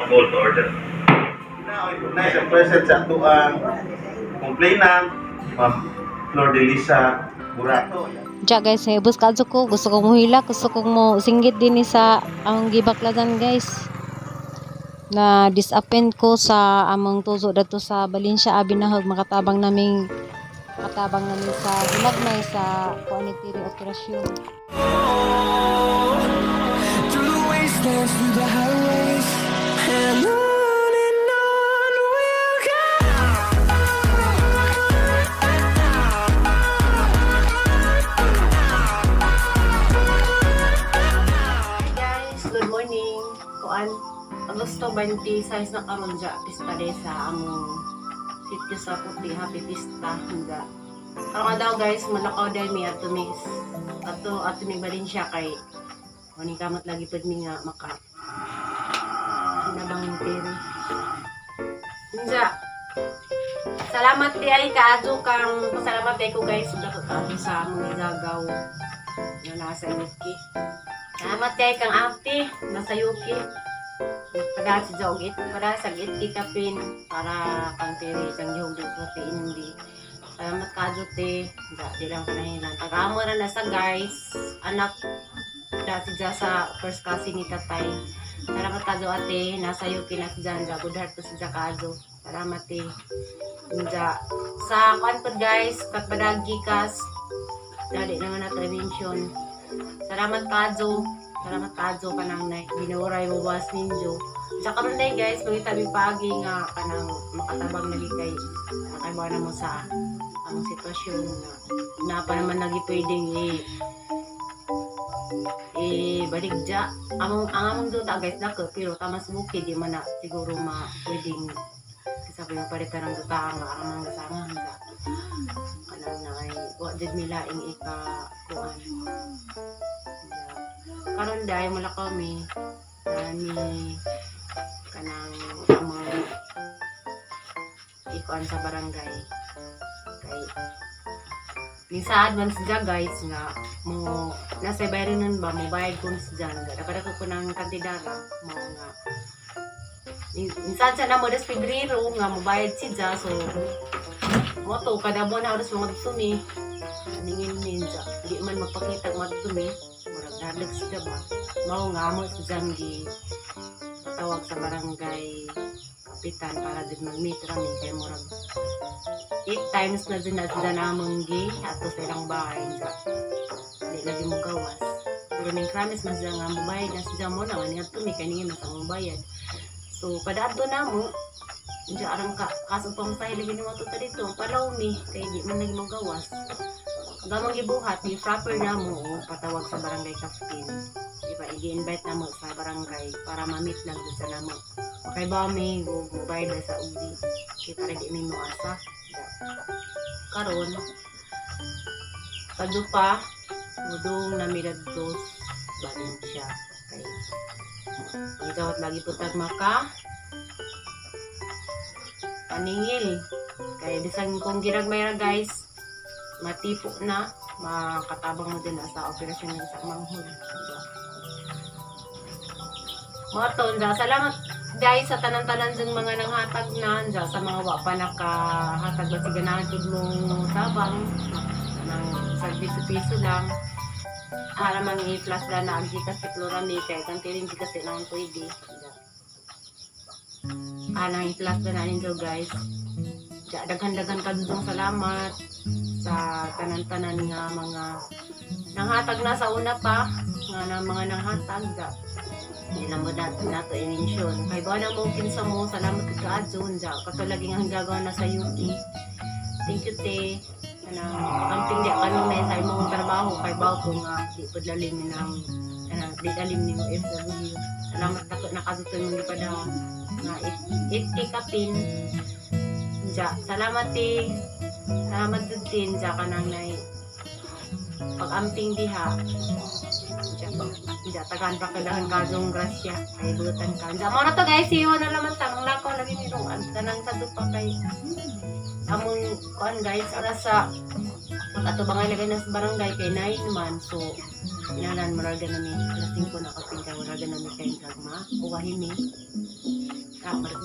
call to order. Now, nice ang present sa ato ang complainant, Ma'am Flor de Lisa Burato. Diya guys, hebos kadto ko. Gusto kong muhila. Gusto kong mo singgit din sa ang gibakladan guys. Na disappoint ko sa among tuzo dato sa Valencia Abinahog makatabang namin sa hilagmay sa kuanitiri operasyon. Through the wastelands, through the highways, and on we'll go. Hi guys, good morning. Kuan Agosto 26 na karon dya pista day sa among sitio sa Puti. Happy pista hangga. Karon daw guys, malakaw day mi ato mi Valencia kay wani kamot lagi pud mi nga maka sinabang tiri. Unja. Salamat di ay kaadto kang pasalamat kay ko guys sa among igagaw nga nasa Yuki. Salamat kay kang ate nasa Yuki. Pada si jogit, pada sa giti kapin para kang tiri kang yung protein di. Salamat kadto te, di lang kanahilan. Tagamo ra na sa guys, anak dati dyan sa first kasi ni tatay. Salamat kadto ate, nasa Yuki na si dyan, good heart to si dyan kadto. Salamat te. Dyan. Sa kanpod guys, katpadagi kas, dali naman na mention. Salamat kadto. Salamat kadto kanang binuray mo was ninyo. Sa karon day guys, magitabi pagi nga kanang makatabang lagi kay nakaibawa na mo sa ang sitwasyon na pa naman lagi pwedeng baligja. Among duta guys nako pero tamas bukid di man na siguro pwedeng sabi mo palitan ng duta nga amang kasama nga kanang na ay wa jud nila ing kuan. Karon day mula kami ni kanang among ikuan sa barangay kay minsan man siya guys nga mo nasa bayaran ba mo bayad kun siya dapat ako kunang kantidara mo nga minsan siya na mo des Pedrero nga mo bayad siya so mo to kada buwan na oras mga tumi ningin ninja di man magpakita mga tumi murag dalag siya ba mao nga mo siya gi patawag sa barangay kapitan para din mag-meet rami kay murag 8 times na din namang gi ato sa ilang bahay sa di lagi mo gawas pero ning kramis man siya nga mubayad na siya mo na nga tumi kanina sa mubayad so padaadto na mo diya arang kaso pang sa lagi ni mo to dito palaw mi kay di man lagi mo gawas gamang gibuhat ni proper na mo patawag sa barangay captain diba i-invite na mo sa barangay para ma-meet lang dun sa namo okay ba mi mubayad na sa udi kay para di mi mo asa karon kadto pa mudong namiradtos Valencia kay igawat lagi putag maka paningil kay bisan kung ginagmayra guys matipo na makatabang mo din sa operasyon ng sa manghod moton salamat guys sa tanan-tanan ng mga nanghatag na dyan, sa mga wapa nakahatag ba siganahan mong tabang ng piso-piso lang aramang i-plus lang na ang gikas si Florani kaya kang tiring gikas na ang pwede alang i-plus lang na ninyo guys daghan-daghan kadudong salamat sa tanan-tanan nga mga nanghatag na sa una pa nga ng mga nanghatag hindi lang mo nato i-mention kay ba na mo kinsa mo salamat ka adyon katulaging ang gagawa na sa Yuki thank you te kamping di kanong na sa imong trabaho kay ba ko nga di pud lalim ng di lalim ni FW salamat ako nakatutoy mo pa daw nga kapin salamat te salamat jud tin kanang nay pag-amping diha tagaan pa kailangan kazong grasya ay butan ka mo na to guys iyo na naman tang lako lagi nitong kanang sa dupa kay among kuan guys ara sa ato bangay lagay na sa barangay kay 9 man so inalan maraga na mi lasing ko na kapin kay maraga na mi kay gagma uwahimi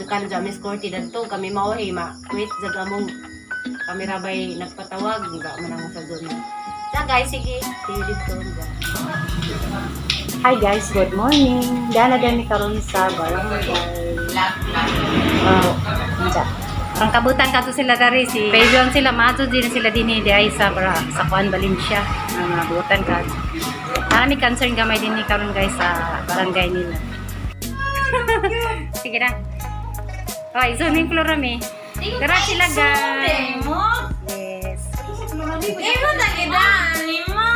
dukan sa Miss Corty dadto kami mauhi ma-quit jag among kamera bay nagpatawag nga manang sa zone. Sa guys, sige, dito ba. Hi guys, good morning. Dala din karon sa barangay. Ang kabutan kato sila dari si Paybion sila maato din sila dinhi ay sa Kuan Valencia ang nabutan ka. Marami concern gamay dinhi karon guys sa barangay nila. Sige na. Okay, swimming pool rami. Tara sila guys. Yes.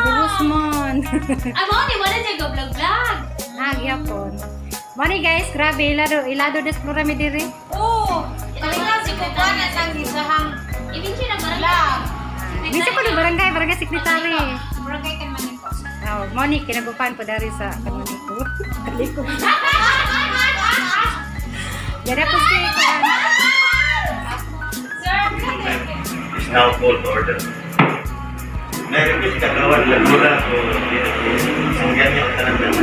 Bulus mon. Amo ni wala jay go vlog. Gyapon. Mani guys, grabe ilado explore rami diri. Oh, ito nga si Kukuan na sang gisahang. Ibinci na barangay. Bisa ko ng barangay secretary. Barangay kan maniko. Oh, Moni kinagupan ko dari sa kanino ko. Kaliko. Jadi ako si Kuan. Is now called to order. May request kagawan lagura o sangyan niyo ang tanang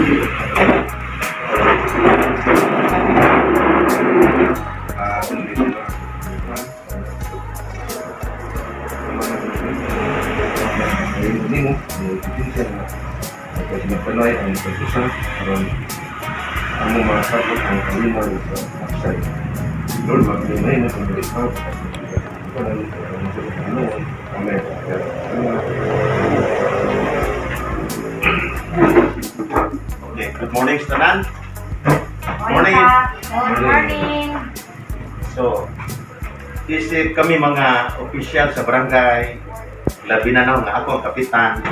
ini mo, pinsan na kasi nagpanoy ang pagsusan karon ang mga sabot ang kalinaw sa upside. Lord, maglimay na kung galit out. Amen. Okay, good morning sa tanan. Morning. Morning. So, isip kami mga opisyal sa barangay, labi na nga ako ang kapitan.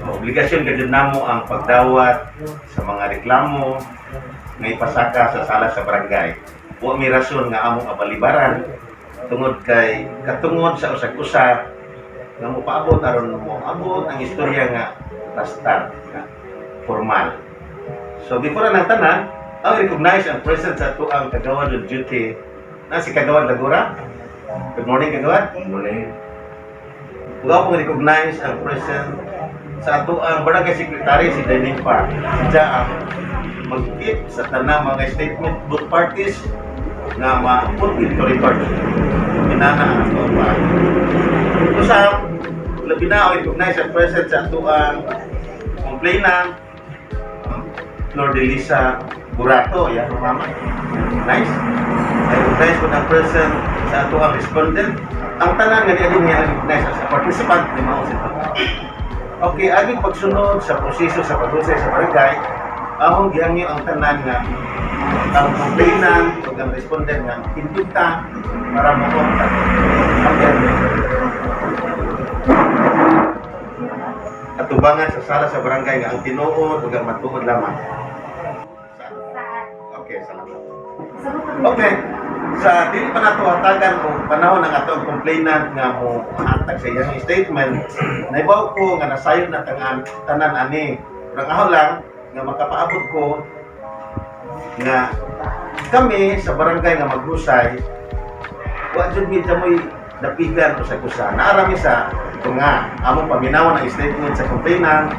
So, obligasyon gayud namo ang pagdawat sa mga reklamo nga ipasaka sa sala sa barangay. Wa may rason nga among abalibaran tungod kay katungod sa usag-usa nga mopaabot aron mo abot ang istorya nga basta nga formal. So before ang tanan, I recognize ang presence sa ato ang kagawad of duty na si Kagawad Lagura. Good morning, Kagawad. Good morning. Huwag pong recognize ang presence sa ato ang barangay secretary si Dainin Park. Siya ang mag-keep sa tanang mga statement both parties na ma-put into record. Minana ang ato ang park. Usap, labi na recognize ang presence sa ato ang complainant Flor de Lisa Burato, yan, mama. Nice. I recognize ko ang present sa ato ang respondent. Ang tanan nga niya niya recognize as a participant ni Mao Sito. Okay, aging pagsunod sa proseso sa pagdusay sa barangay, among gihangyo ang tanan nga ang complainant ug ang respondent nga induta para mo-contact ang atubangan sa sala sa barangay nga ang tinuod ug ang matuod lamang. Okay, salamat. Okay. Sa dili pa nato hatagan kung panahon ng atong complainant nga mo hatag sa iyang statement, naibaw ko nga nasayod na tanan ani. Urang aho lang nga makapaabot ko nga kami sa barangay nga maghusay wa jud mi moy dapigan sa kusa. Naarami sa ito nga among paminawan ang statement sa complainant,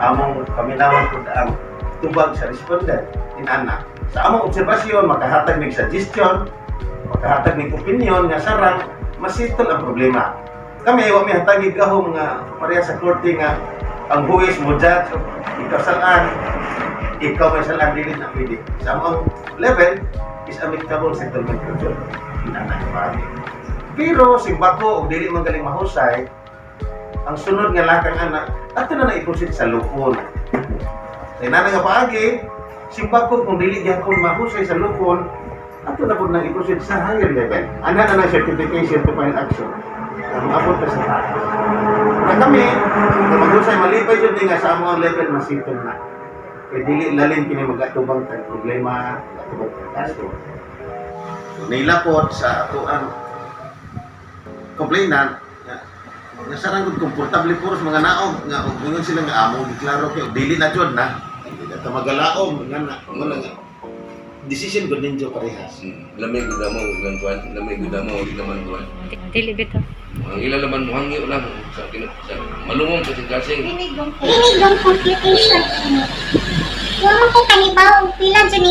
among paminawan pud ang tubag sa respondent inana. Sa among obserbasyon makahatag mig suggestion, makahatag mig opinion nga sarang masitol ang problema. Kami wa mi hatagi gahom nga pareha sa korte nga ang huwes mo judge ikaw may salaan dili na pwede. Sa among level is amicable settlement procedure. Inana pa. Pero simbako og dili man galing mahusay, ang sunod nga lakang anak ato na iproceed sa lupon. Sa inana nga paagi, simbako kung dili gyapon mahusay sa lupon, ato na pud nang i-proceed sa higher level. Ana na certification to file action. Ang abot pa sa taas. Na kami, kung mag-usay malipay yun nga sa among level masitong na. Kaya dili lalim kini mag-atubang tag problema, atubang tag kaso. So, nailapot sa ato ang complainant nga sarang gud komportable po sa mga naog nga og ingon sila nga amo giklaro kay dili na jud na. Dili ta magalaom nga na. Decision gud ninyo parehas. Lamig gud mo ng kuan, lamig gud mo di naman kuan. Dili bitaw. Ang ila laman mo hangyo lang sa malumong kasi. Dinig yung complication. Yung ko kanibaw pila dyan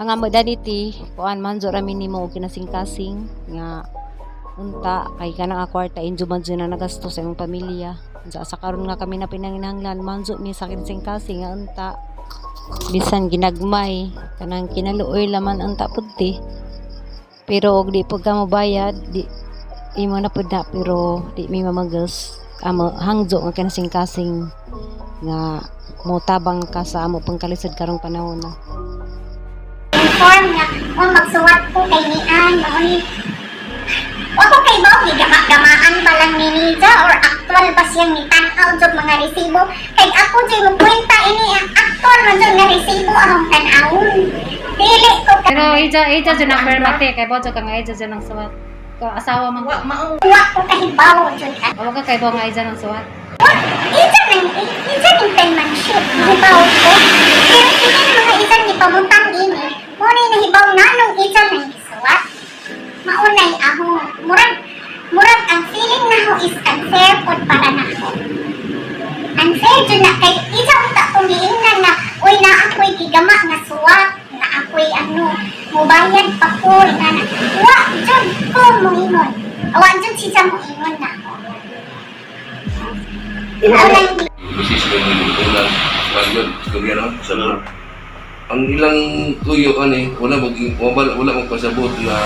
ang amo daniti kuan man zo rami nimo og kinasing-kasing nga unta kay kanang akwarta injo man na nagastos sa imong pamilya. Sa karon nga kami na pinanginahanglan manzo mi sa kasing-kasing nga unta bisan ginagmay kanang kinaluoy laman unta pudti. Pero og di pud ka mobayad di imo na pud na pero di mi mamagas amo hangzo nga kinasing-kasing nga motabang ka sa amo pangkalisod karong panahon na. Inform nga magsuwat ko kay nian mauni ako kay ba gama-gamaan ba lang ni Niza or actual ba siyang nitanaw jud mga resibo kay ako jud mo kwenta ini ang actual man jud nga resibo akong tan-awon dili ko Pero ija jud ang permate kay bojo ka nga ija jud ang suwat. Ka asawa man ka. wa ko kahibaw jud Awa ka kay nga ija ng suwat. Ija ng penmanship hibaw ko pero ini mga isa ni pamutang ini mo ni nahibaw na nung ija ng isuwat maunay ako murag ang feeling na ho is unfair pod para na ako unfair jud na kay ija unta kong giingnan na uy na ako'y gigama nga suwat na ako'y mubayad pa ko na wa jud ko moingon wa jud siya moingon na ako Bisis ko ng ulang bagod istorya no sa ang ilang tuyo ani wala magpasabot na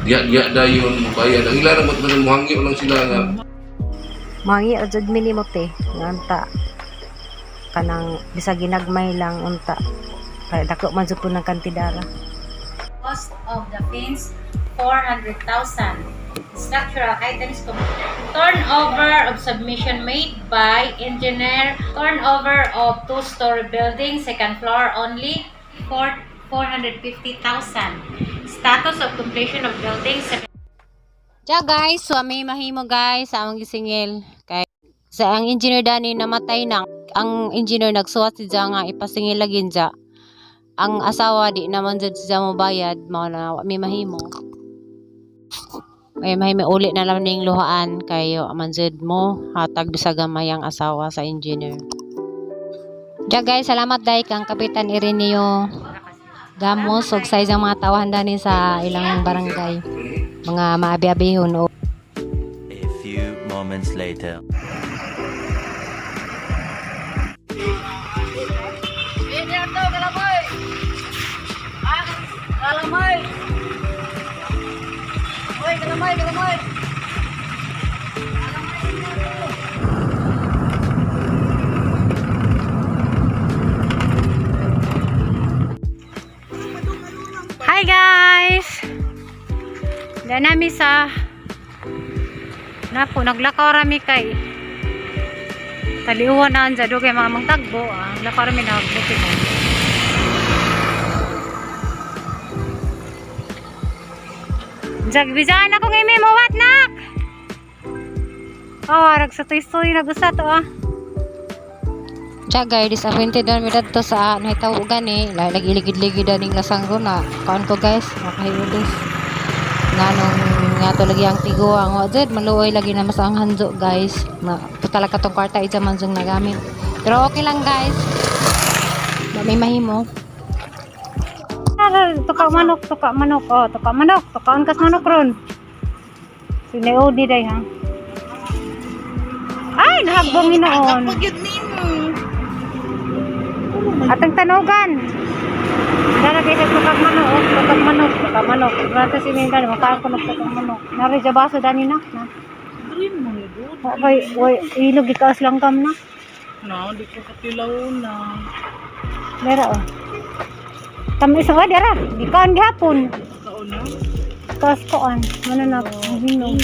diya dayon bayad ang ilang mo man muhangyo lang sila nga Mangi jud minimo te nga unta kanang bisa ginagmay lang unta kay dako man jud pud ng kantidara. Cost of the fence, 400,000. Structural items, turnover of submission made by engineer, turnover of 2-story building, second floor only, 450,000. Status of completion of building, Ja guys, so may mahimo guys sa among gisingil kay sa ang engineer dani namatay na ang engineer nagsuwat siya nga ipasingil lagi dya. Ang asawa di naman jud siya mobayad mao na wa may mahimo. May mahimo uli na lang ning luhaan kayo man jud mo hatag bisag gamay ang asawa sa engineer. Ja guys, salamat dai kang Kapitan Ireneo Gamos ug sa isang mga tawahan dani sa ilang barangay. Mga maabi-abihon o A few moments later. Hi guys! Danami sa napo naglakaw rami kay taliuhan na anjado kay mga mangtagbo naglakaw rami nagbuti mo. Jagbijan ako ngay may mawat nak. Rag sa toy nagusa to Jagay, disappointed na mi dadto sa nahitaw gani, lagi ligid-ligid ning lasang na. Kaon ko guys, makahiulis. Nganong nga to lagi ang tigo ang wajed maluoy lagi na mas ang hanjo guys. Talaga tong kwarta ija man jung nagamit. Pero okay lang guys. May mahimo. Tuka manok. Tuka manok. Tukaon kas manok ron. Sineodi day ha. Ay, nahagbong inoon. Atang tanogan. Dala kay tukak manok. Rata si Mindan makaon ko ng tukak manok. Nari jabaso dani na. Dream mo ni do. Way ilog ikaas lang kam na. No, di ko katilaw na. Dara Kami isa dara. Di kaon gihapon. Kaon na. Kaas koan. Mananap. Hinog.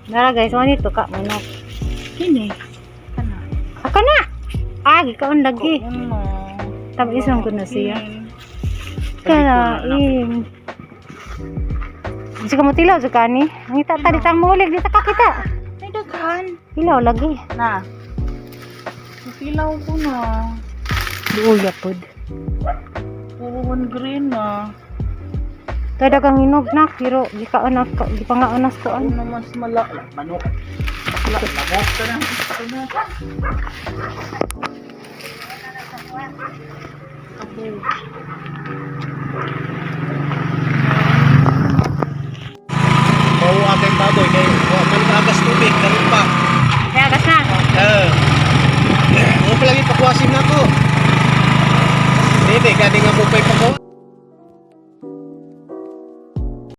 Dara guys, wani tukak manok. Kini. Aka na. Gikaon lagi. Ano? Isang ko na siya. Kalain. Bisa kamu tilaw sa kani. Ang itata di tang mulig di taka kita. Ay daghan. Tilaw lagi. Na. Tilaw ko na. Diuya pod. Puro green na. Kada kang hinog na pero di ka anak di pa nga anas ko Ano naman mas malaki. Manok. Manok ka na. Mau aking baboy kay wa man agas tubig karon pa. Kaya agas na. Mo pa lagi pakwasin nako. Dili gani nga mo pay pako.